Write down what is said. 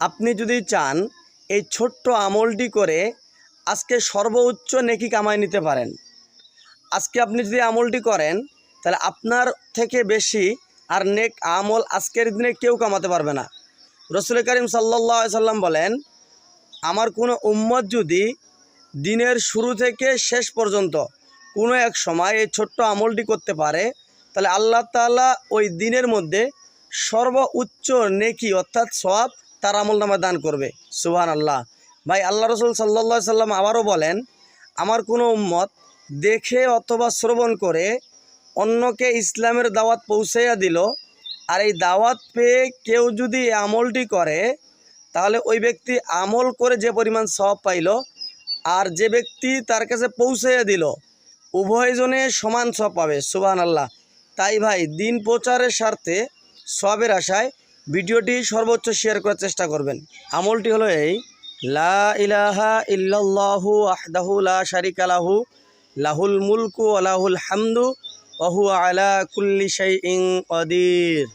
আপনি যদি চান এই ছোট্ট আমলটি করে আজকে সর্বোচ্চ নেকি কামাই নিতে পারেন। আজকে আপনি যদি আমলটি করেন তাহলে আপনার থেকে বেশি আর নেক আমল আজকের দিনে কেউ কামাতে পারবে না। রাসূল করিম সাল্লাল্লাহু আলাইহি সাল্লাম বলেন, আমার কোনো উম্মত যদি দিনের শুরু থেকে শেষ পর্যন্ত কোনো এক সময় এই ছোট্ট আমলটি করতে পারে তাহলে আল্লাহ তাআলা ওই দিনের মধ্যে সর্বোচ্চ নেকি অর্থাৎ সওয়াব তার আমলনামায় দান করবে। সুবহানাল্লাহ। ভাই, আল্লাহ রাসূল সাল্লাল্লাহু আলাইহি সাল্লাম আবারও বলেন, আমার কোনো উম্মত দেখে অথবা শ্রবণ করে অন্যকে ইসলামের দাওয়াত পৌঁছাইয়া দিল, আর এই দাওয়াত পেয়ে কেউ যদি এই আমলটি করে তাহলে ওই ব্যক্তি আমল করে যে পরিমাণ সওয়াব পাইল আর যে ব্যক্তি তার কাছে পৌঁছাইয়া দিল উভয়জনে সমান সওয়াব পাবে। সুবহানাল্লাহ। তাই ভাই, দিন প্রচারের স্বার্থে সওয়াবের আশায় ভিডিওটি সর্বোচ্চ শেয়ার করার চেষ্টা করবেন। আমলটি হলো এই, লা ইলাহা ইল্লাল্লাহু ওয়াহদাহু লা শারিকা লাহু লাহুল মুলকু ওয়া লাহুল হামদু ওয়া হুয়া আলা কুল্লি শাইইন কাদির।